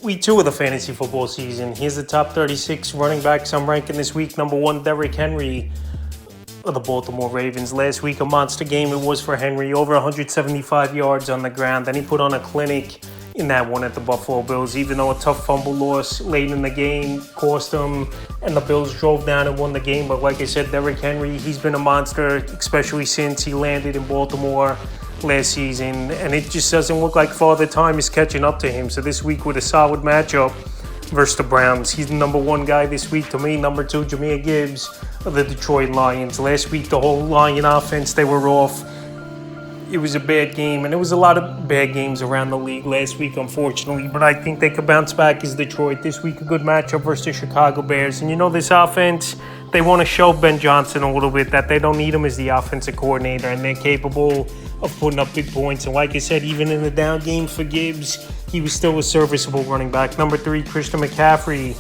Week 2 of the fantasy football season. Here's the top 36 running backs I'm ranking this week. Number 1, Derrick Henry of the Baltimore Ravens. Last week, a monster game it was for Henry. Over 175 yards on the ground. Then he put on a clinic in that one at the Buffalo Bills, even though a tough fumble loss late in the game cost him, and the Bills drove down and won the game. But like I said, Derrick Henry, he's been a monster, especially since he landed in Baltimore last season, and it just doesn't look like Father Time is catching up to him. So this week with a solid matchup versus the Browns, he's the number 1 guy this week to me. Number 2, Jahmyr Gibbs of the Detroit Lions. Last week, the whole Lion offense, they were off. It was a bad game, and there was a lot of bad games around the league last week, unfortunately, but I think they could bounce back as Detroit. This week, a good matchup versus the Chicago Bears. And you know, this offense, they want to show Ben Johnson a little bit that they don't need him as the offensive coordinator, and they're capable of putting up big points. And like I said, even in the down game for Gibbs, he was still a serviceable running back. Number 3, Christian McCaffrey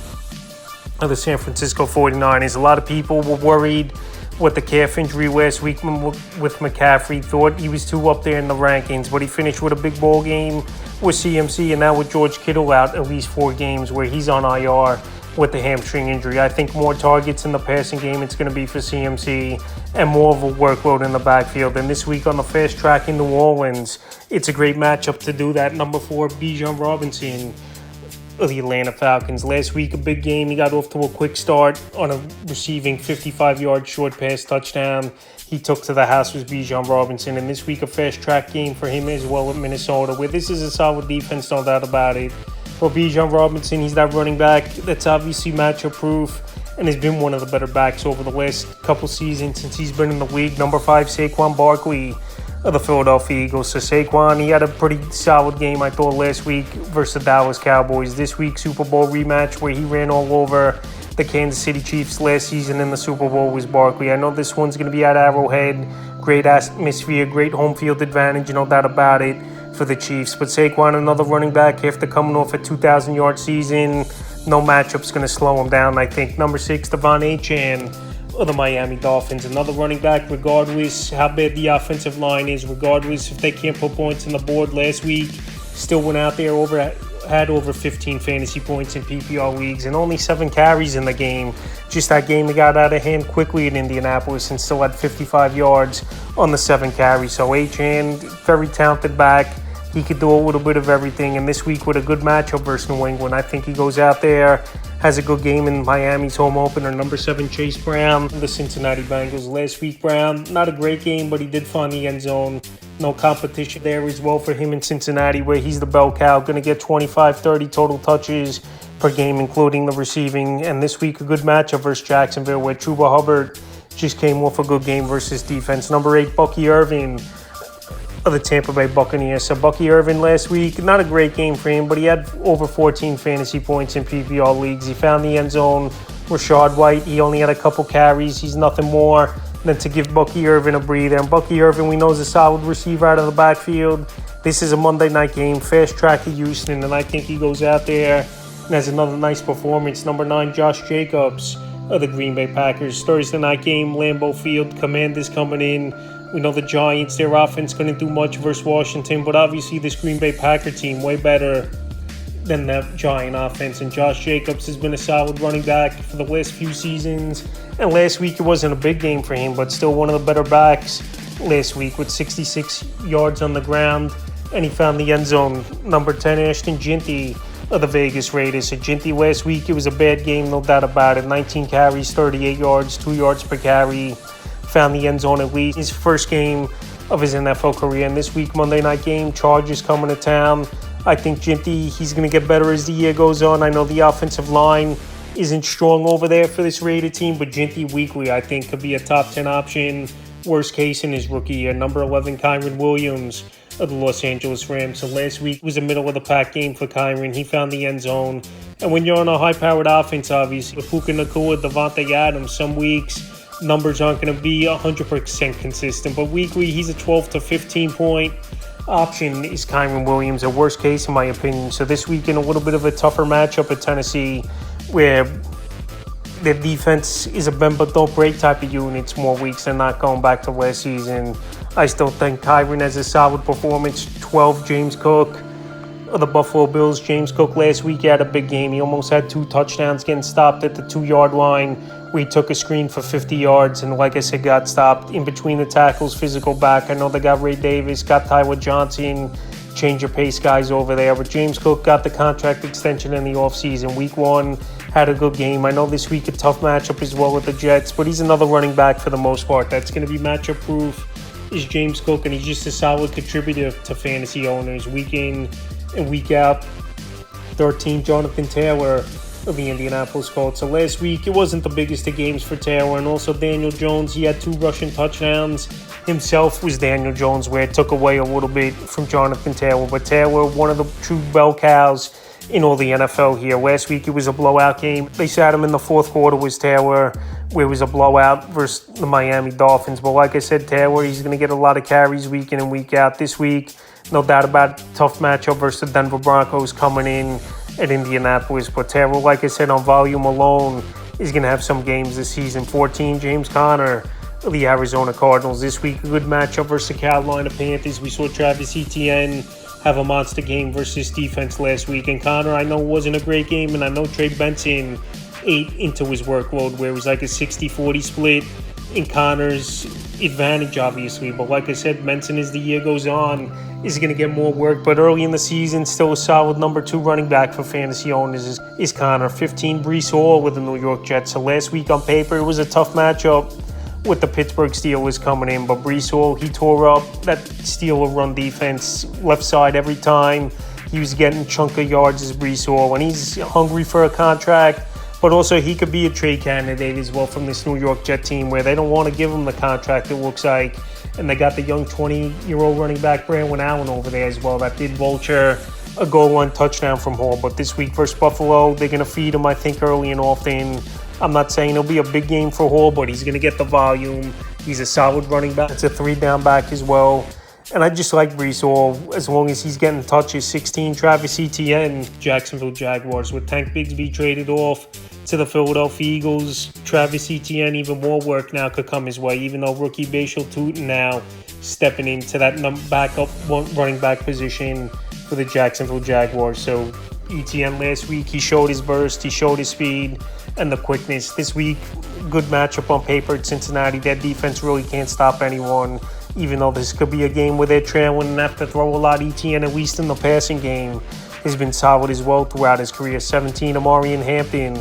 of the San Francisco 49ers. A lot of people were worried with the calf injury last week with McCaffrey. Thought he was too up there in the rankings, but he finished with a big ball game with CMC, and now with George Kittle out at least 4 games where he's on IR with the hamstring injury. I think more targets in the passing game it's going to be for CMC, and more of a workload in the backfield. And this week on the fast track in New Orleans, it's a great matchup to do that. Number 4, Bijan Robinson of the Atlanta Falcons. Last week, a big game. He got off to a quick start on a receiving 55-yard short pass touchdown he took to the house with Bijan Robinson. And this week, a fast-track game for him as well at Minnesota, where this is a solid defense, no doubt about it. For Bijan Robinson, he's that running back that's obviously matchup-proof and has been one of the better backs over the last couple seasons since he's been in the league. Number 5, Saquon Barkley of the Philadelphia Eagles. So Saquon, he had a pretty solid game, I thought, last week versus the Dallas Cowboys. This week, Super Bowl rematch where he ran all over the Kansas City Chiefs last season in the Super Bowl was Barkley. I know this one's going to be at Arrowhead. Great atmosphere, great home field advantage, no doubt about it, for the Chiefs. But Saquon, another running back, after coming off a 2,000-yard season, no matchup's going to slow him down, I think. Number 6, Devon Achane of the Miami Dolphins. Another running back, regardless how bad the offensive line is, regardless if they can't put points on the board. Last week, still went out there, had over 15 fantasy points in PPR leagues and only 7 carries in the game. Just that game that got out of hand quickly in Indianapolis and still had 55 yards on the 7 carries. So Achane, very talented back. He could do a little bit of everything. And this week with a good matchup versus New England, I think he goes out there, has a good game in Miami's home opener. Number 7, Chase Brown, the Cincinnati Bengals. Last week, Brown, not a great game, but he did find the end zone. No competition there as well for him in Cincinnati, where he's the bell cow, going to get 25, 30 total touches per game, including the receiving. And this week, a good matchup versus Jacksonville, where Chuba Hubbard just came off a good game versus defense. Number 8, Bucky Irving of the Tampa Bay Buccaneers. So Bucky Irving last week, not a great game for him, but he had over 14 fantasy points in PPR leagues. He found the end zone. Rachaad White, he only had a couple carries. He's nothing more than to give Bucky Irving a breather. And Bucky Irving, we know, is a solid receiver out of the backfield. This is a Monday night game, fast track of Houston, and I think he goes out there and has another nice performance. Number 9, Josh Jacobs of the Green Bay Packers. Thursday night game, Lambeau Field. Commanders coming in. We know the Giants, their offense couldn't do much versus Washington, but obviously this Green Bay Packer team way better than that Giant offense. And Josh Jacobs has been a solid running back for the last few seasons. And last week it wasn't a big game for him, but still one of the better backs last week with 66 yards on the ground. And he found the end zone. Number 10, Ashton Jeanty of the Vegas Raiders. So Jeanty last week, it was a bad game, no doubt about it. 19 carries, 38 yards, 2 yards per carry. Found the end zone at least. His first game of his NFL career. And this week, Monday night game, Chargers coming to town. I think Jeanty, he's going to get better as the year goes on. I know the offensive line isn't strong over there for this Raider team, but Jeanty weekly, I think, could be a top 10 option. Worst case in his rookie year. Number 11, Kyren Williams of the Los Angeles Rams. So last week was a middle-of-the-pack game for Kyren. He found the end zone. And when you're on a high-powered offense, obviously, with Puka Nacua, Devontae Adams, some weeks numbers aren't going to be 100% consistent, but weekly he's a 12 to 15 point option is Kyren Williams, a worst case in my opinion. So this week in a little bit of a tougher matchup at Tennessee, where their defense is a bend but don't break type of unit. It's more weeks than not going back to last season. I still think Kyren has a solid performance. 12, James Cook of the Buffalo Bills. James Cook last week had a big game. He almost had 2 touchdowns, getting stopped at the 2-yard line. We took a screen for 50 yards and, like I said, got stopped in between the tackles, physical back. I know they got Ray Davis, got Tyler Johnson, change of pace guys over there. But James Cook got the contract extension in the offseason. Week 1, had a good game. I know this week a tough matchup as well with the Jets, but he's another running back for the most part. That's going to be matchup proof is James Cook, and he's just a solid contributor to fantasy owners week in and week out. 13, Jonathan Taylor of the Indianapolis Colts. So last week, it wasn't the biggest of games for Taylor, and also Daniel Jones. He had 2 rushing touchdowns. Himself was Daniel Jones, where it took away a little bit from Jonathan Taylor. But Taylor, one of the true bell cows in all the NFL here. Last week, it was a blowout game. They sat him in the fourth quarter, was Taylor, where it was a blowout versus the Miami Dolphins. But like I said, Taylor, he's going to get a lot of carries week in and week out. This week, no doubt about it, tough matchup versus the Denver Broncos coming in at Indianapolis. But Taylor, like I said, on volume alone, is going to have some games this season. 14, James Conner of the Arizona Cardinals. This week, a good matchup versus the Carolina Panthers. We saw Travis Etienne have a monster game versus defense last week. And Conner, I know, wasn't a great game, and I know Trey Benson ate into his workload, where it was like a 60-40 split in Conner's advantage, obviously. But like I said, Benson, as the year goes on, is going to get more work. But early in the season, still a solid number 2 running back for fantasy owners is Conner. 15, Breece Hall with the New York Jets. So last week on paper, it was a tough matchup with the Pittsburgh Steelers coming in. But Breece Hall, he tore up that Steeler run defense left side every time. He was getting chunk of yards as Breece Hall, and he's hungry for a contract. But also, he could be a trade candidate as well from this New York Jet team, where they don't want to give him the contract, it looks like. And they got the young 20-year-old running back Brandon Allen over there as well that did vulture a goal line touchdown from Hall. But this week versus Buffalo, they're going to feed him, I think, early and often. I'm not saying it'll be a big game for Hall, but he's going to get the volume. He's a solid running back. It's a 3-down back as well. And I just like Breece Hall as long as he's getting touches. 16, Travis Etienne, Jacksonville Jaguars. With Tank Bigsby traded off to the Philadelphia Eagles, Travis Etienne, even more work now could come his way, even though rookie Bashal Tutin now stepping into that backup running back position for the Jacksonville Jaguars. So Etienne last week, he showed his burst, he showed his speed and the quickness. This week, good matchup on paper at Cincinnati. Their defense really can't stop anyone, even though this could be a game where they're trailing and have to throw a lot. Etienne, at least in the passing game, has been solid as well throughout his career. 17, Amarian Hampton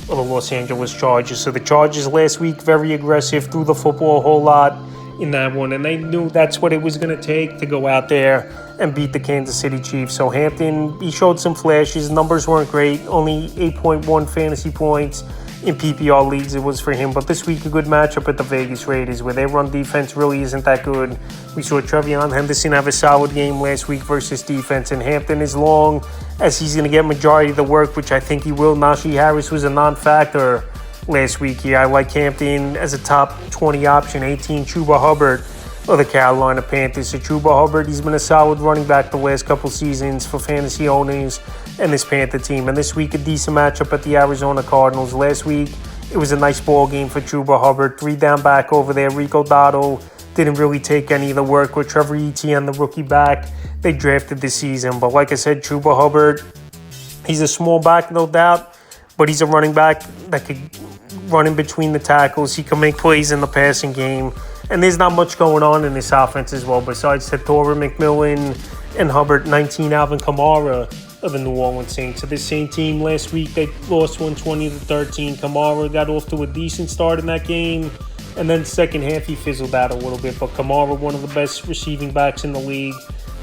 of the Los Angeles Chargers. So the Chargers last week, very aggressive, threw the football a whole lot in that one, and they knew that's what it was going to take to go out there and beat the Kansas City Chiefs. So Hampton, he showed some flashes. Numbers weren't great, only 8.1 fantasy points in PPR leagues it was for him. But this week, a good matchup at the Vegas Raiders, where their run defense really isn't that good. We saw Trevion Henderson have a solid game last week versus defense, and Hampton, as long as he's going to get majority of the work, which I think he will. Najee Harris was a non-factor last week here. I like Hampton as a top 20 option. 18, Chuba Hubbard of the Carolina Panthers. So Chuba Hubbard, he's been a solid running back the last couple seasons for fantasy owners and this Panther team. And this week, a decent matchup at the Arizona Cardinals. Last week, it was a nice ball game for Chuba Hubbard. 3-down back over there. Rico Dotto didn't really take any of the work with Trevor Etienne, the rookie back they drafted this season. But like I said, Chuba Hubbard, he's a small back, no doubt, but he's a running back that could run in between the tackles. He can make plays in the passing game. And there's not much going on in this offense as well, besides Torrey McMillan and Hubbard. 19, Alvin Kamara of the New Orleans Saints. So this same team last week, they lost 120-13. Kamara got off to a decent start in that game, and then second half he fizzled out a little bit. But Kamara, one of the best receiving backs in the league.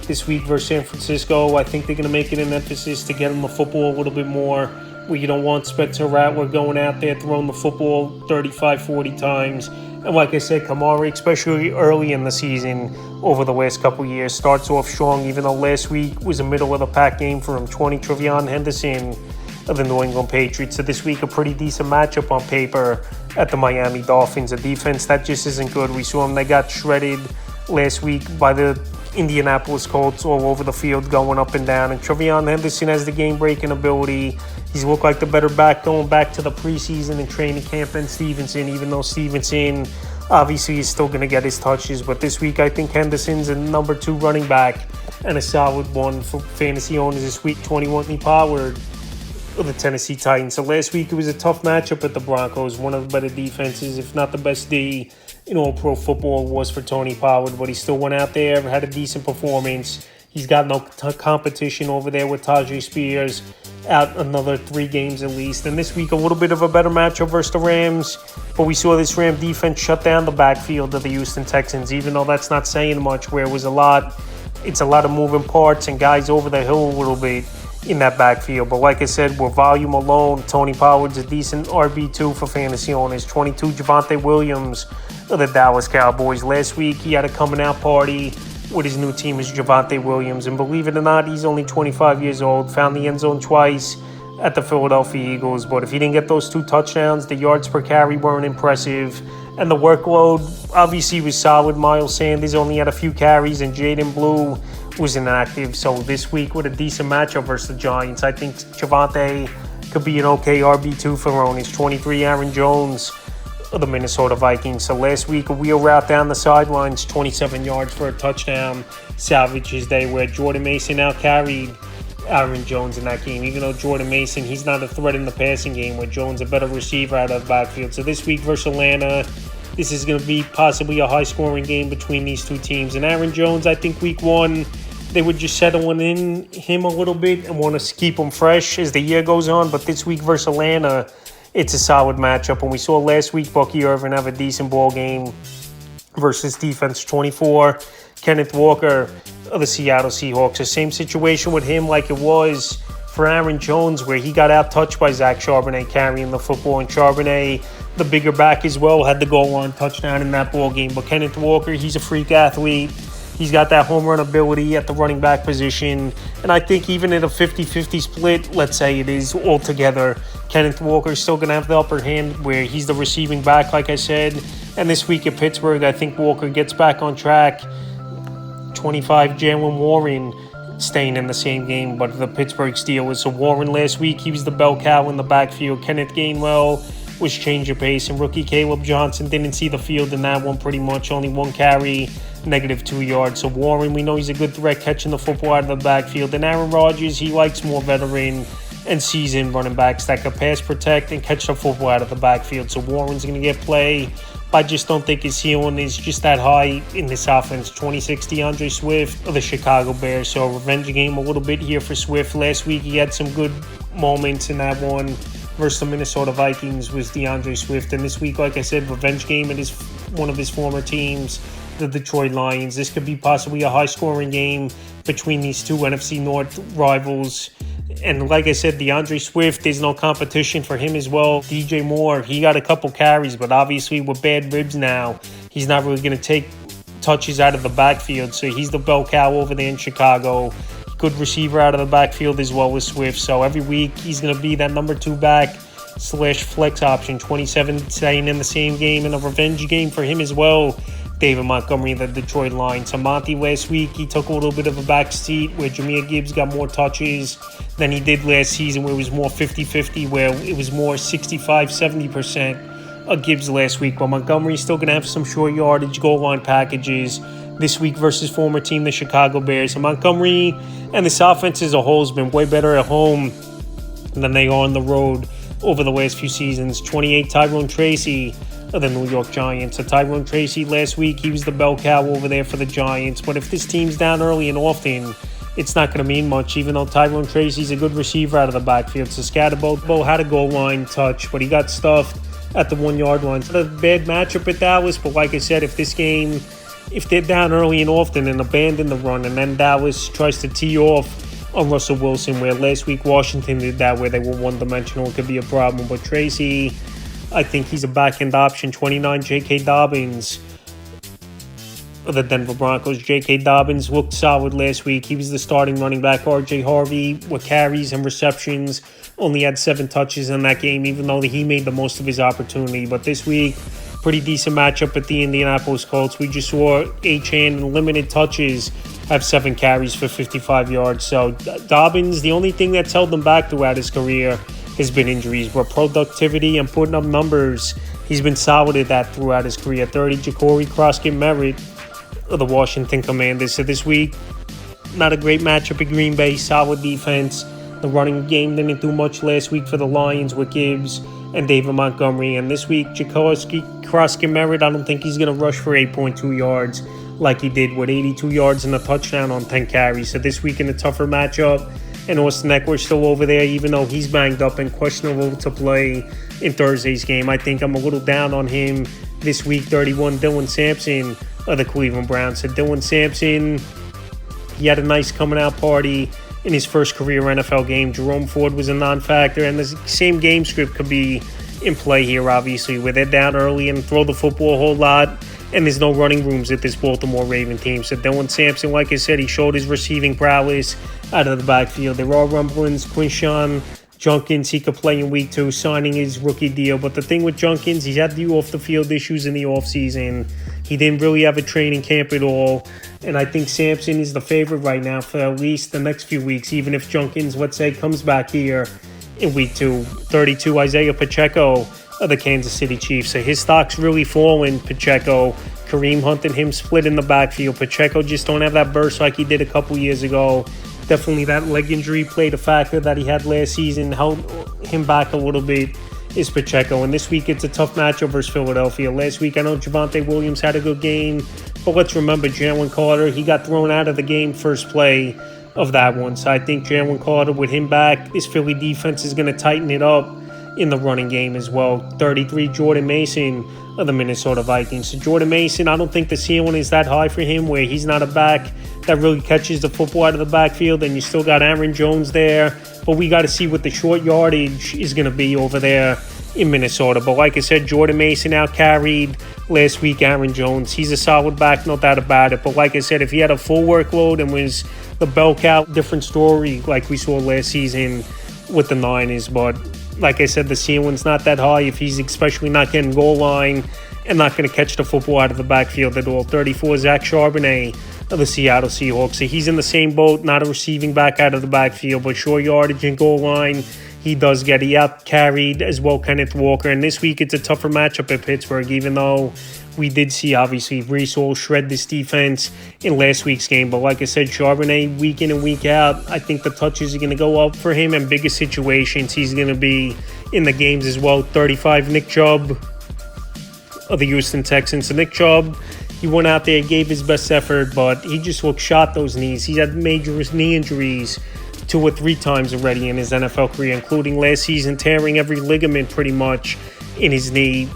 This week versus San Francisco, I think they're going to make it an emphasis to get him the football a little bit more, where you don't want Spencer Rattler going out there throwing the football 35-40 times. And like I said, Kamara, especially early in the season over the last couple years, starts off strong, even though last week was a middle-of-the-pack game for him. 20, Trevion Henderson of the New England Patriots. So this week, a pretty decent matchup on paper at the Miami Dolphins. A defense that just isn't good. We saw them, they got shredded last week by the Indianapolis Colts all over the field, going up and down. And Trevion Henderson has the game-breaking ability. He's looked like the better back going back to the preseason and training camp than Stevenson, even though Stevenson obviously is still going to get his touches. But this week, I think Henderson's a number 2 running back and a solid one for fantasy owners this week. 21 Pollard of the Tennessee Titans. So last week it was a tough matchup at the Broncos. One of the better defenses, if not the best D in all pro football, was for Tony Pollard. But he still went out there, had a decent performance. He's got no competition over there with Tajay Spears, out another 3 games at least. And this week, a little bit of a better matchup versus the Rams. But we saw this Ram defense shut down the backfield of the Houston Texans, even though that's not saying much, where it's a lot of moving parts and guys over the hill a little bit in that backfield. But like I said, with volume alone, Tony Pollard's a decent RB2 for fantasy owners. 22, Javonte Williams of the Dallas Cowboys. Last week, he had a coming out party with his new team is Javonte Williams. And believe it or not, he's only 25 years old. Found the end zone twice at the Philadelphia Eagles. But if he didn't get those 2 touchdowns, the yards per carry weren't impressive. And the workload obviously was solid. Miles Sanders only had a few carries, and Jaden Blue was inactive. So this week with a decent matchup versus the Giants, I think Javonte could be an okay RB2 for owners. 23, Aaron Jones of the Minnesota Vikings. So last week, a wheel route down the sidelines, 27 yards for a touchdown, salvaged his day, where Jordan Mason out-carried Aaron Jones in that game. Even though Jordan Mason, he's not a threat in the passing game, where Jones a better receiver out of the backfield. So this week versus Atlanta, this is going to be possibly a high-scoring game between these two teams. And Aaron Jones, I think week 1, they would just settle in him a little bit and want to keep him fresh as the year goes on. But this week versus Atlanta, it's a solid matchup. And we saw last week Bucky Irvin have a decent ball game versus defense. 24, Kenneth Walker of the Seattle Seahawks. The same situation with him like it was for Aaron Jones, where he got out-touched by Zach Charbonnet carrying the football. And Charbonnet, the bigger back as well, had the goal line touchdown in that ball game. But Kenneth Walker, he's a freak athlete. He's got that home run ability at the running back position. And I think even in a 50-50 split, let's say it is altogether, Kenneth Walker is still going to have the upper hand, where he's the receiving back, like I said. And this week at Pittsburgh, I think Walker gets back on track. 25, Jaylen Warren staying in the same game, but the Pittsburgh Steelers. So Warren last week, he was the bell cow in the backfield. Kenneth Gainwell was change of pace, and rookie Caleb Johnson didn't see the field in that one pretty much. Only 1 carry, -2 yards. So Warren, we know he's a good threat catching the football out of the backfield. And Aaron Rodgers, he likes more veteran and seasoned running backs that can pass protect and catch the football out of the backfield. So Warren's going to get play. I just don't think his ceiling is just that high in this offense. 26, DeAndre Swift of the Chicago Bears. So revenge game a little bit here for Swift. Last week he had some good moments in that one versus the Minnesota Vikings was DeAndre Swift. And this week, like I said, revenge game at one of his former teams, the Detroit Lions. This could be possibly a high-scoring game between these two NFC North rivals. And like I said, DeAndre Swift, there's no competition for him as well. DJ Moore, he got a couple carries, but obviously with bad ribs now, he's not really going to take touches out of the backfield. So he's the bell cow over there in Chicago. Good receiver out of the backfield as well as Swift. So every week he's going to be that number 2 back / flex option. 27 staying in the same game, and a revenge game for him as well. David Montgomery, the Detroit Lions. So Monty last week, he took a little bit of a back seat where Jahmyr Gibbs got more touches than he did last season, where it was more 50-50, where it was more 65-70% of Gibbs last week. But Montgomery's still going to have some short yardage goal line packages this week versus former team, the Chicago Bears. So Montgomery and this offense as a whole has been way better at home than they are on the road over the last few seasons. 28, Tyrone Tracy of the New York Giants. So Tyrone Tracy last week, he was the bell cow over there for the Giants. But if this team's down early and often, it's not going to mean much, even though Tyrone Tracy's a good receiver out of the backfield. So Scatterbo had a goal line touch, but he got stuffed at the 1-yard line. It's not a bad matchup at Dallas, but like I said, if they're down early and often and abandon the run, and then Dallas tries to tee off on Russell Wilson, where last week Washington did that, where they were one-dimensional, it could be a problem. But Tracy, I think he's a back-end option. 29, J.K. Dobbins of the Denver Broncos. J.K. Dobbins looked solid last week. He was the starting running back. R.J. Harvey, with carries and receptions, only had 7 touches in that game, even though he made the most of his opportunity. But this week, pretty decent matchup at the Indianapolis Colts. We just saw Achane in limited touches have 7 carries for 55 yards. So Dobbins, the only thing that's held him back throughout his career has been injuries, but productivity and putting up numbers, he's been solid at that throughout his career. 30, Ja'Cory Croskett-Merritt of the Washington Commanders. So this week, not a great matchup at Green Bay. Solid defense. The running game didn't do much last week for the Lions with Gibbs and David Montgomery. And this week, Jaworski Cross-Merritt, I don't think he's going to rush for 8.2 yards like he did with 82 yards and a touchdown on 10 carries. So this week in a tougher matchup, and Austin Eckler's still over there, even though he's banged up and questionable to play in Thursday's game. I think I'm a little down on him this week. 31, Dylan Sampson of the Cleveland Browns. So Dylan Sampson, he had a nice coming out party in his first career NFL game. Jerome Ford was a non-factor, and the same game script could be in play here, obviously, where they're down early and throw the football a whole lot, and there's no running rooms at this Baltimore Raven team. So Dylan Sampson, like I said, he showed his receiving prowess out of the backfield. There are rumblings, Quinshon Judkins, he could play in week 2, signing his rookie deal. But the thing with Judkins, he's had the off-the-field issues in the offseason. He didn't really have a training camp at all. And I think Sampson is the favorite right now for at least the next few weeks, even if Judkins, let's say, comes back here in week 2. 32, Isaiah Pacheco of the Kansas City Chiefs. So his stock's really fallen, Pacheco. Kareem Hunt and him split in the backfield. Pacheco just don't have that burst like he did a couple years ago. Definitely that leg injury played a factor that he had last season, held him back a little bit, is Pacheco. And this week it's a tough matchup versus Philadelphia. Last week I know Javonte Williams had a good game, but let's remember Jalen Carter, he got thrown out of the game first play of that one. So I think Jalen Carter, with him back, this Philly defense is going to tighten it up in the running game as well. 33, Jordan Mason of the Minnesota Vikings. So Jordan Mason, I don't think the ceiling is that high for him, where he's not a back that really catches the football out of the backfield, and you still got Aaron Jones there. But we got to see what the short yardage is going to be over there in Minnesota. But like I said, Jordan Mason out carried last week Aaron Jones. He's a solid back, no doubt about it. But like I said, if he had a full workload and was the bell cow, different story like we saw last season with the Niners. But like I said, the ceiling's not that high if he's especially not getting goal line and not going to catch the football out of the backfield at all. 34, Zach Charbonnet of the Seattle Seahawks. So he's in the same boat, not a receiving back out of the backfield, but short yardage and goal line, he does get. He out carried as well Kenneth Walker. And this week it's a tougher matchup at Pittsburgh, even though we did see, obviously, Breece Hall shred this defense in last week's game. But like I said, Charbonnet, week in and week out, I think the touches are going to go up for him, and bigger situations he's going to be in the games as well. 35, Nick Chubb of the Houston Texans. So Nick Chubb, he went out there, gave his best effort, but he just looked shot, those knees. He's had major knee injuries 2 or 3 times already in his NFL career, including last season, tearing every ligament pretty much in his knee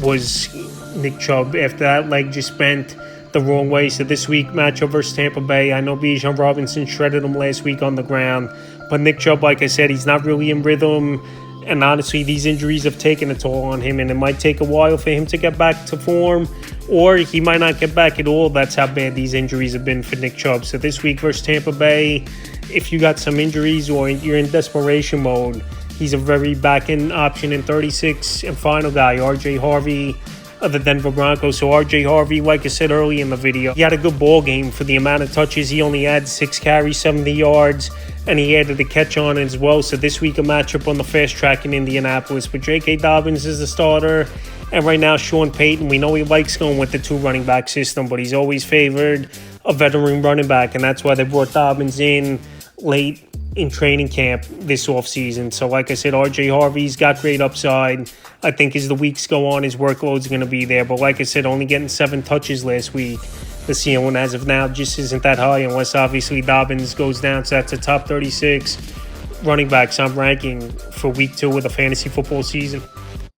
was Nick Chubb, after that leg just bent the wrong way. So this week, matchup versus Tampa Bay, I know Bijan Robinson shredded him last week on the ground, but Nick Chubb, like I said, he's not really in rhythm. And honestly, these injuries have taken a toll on him, and it might take a while for him to get back to form, or he might not get back at all. That's how bad these injuries have been for Nick Chubb. So this week versus Tampa Bay, if you got some injuries or you're in desperation mode, he's a very back-end option. In 36, and final guy, R.J. Harvey of the Denver Broncos. So R.J. Harvey, like I said early in the video, he had a good ball game for the amount of touches. He only had 6 carries, 70 yards, and he added a catch on as well. So this week a matchup on the fast track in Indianapolis. But J.K. Dobbins is the starter, and right now Sean Payton, we know he likes going with the 2 running back system, but he's always favored a veteran running back, and that's why they brought Dobbins in late in training camp this offseason. So like I said, R.J. Harvey's got great upside. I think as the weeks go on, his workload's going to be there. But like I said, only getting 7 touches last week. The ceiling as of now just isn't that high, unless obviously Dobbins goes down. So that's a top 36 running backs I'm ranking for week 2 of the fantasy football season.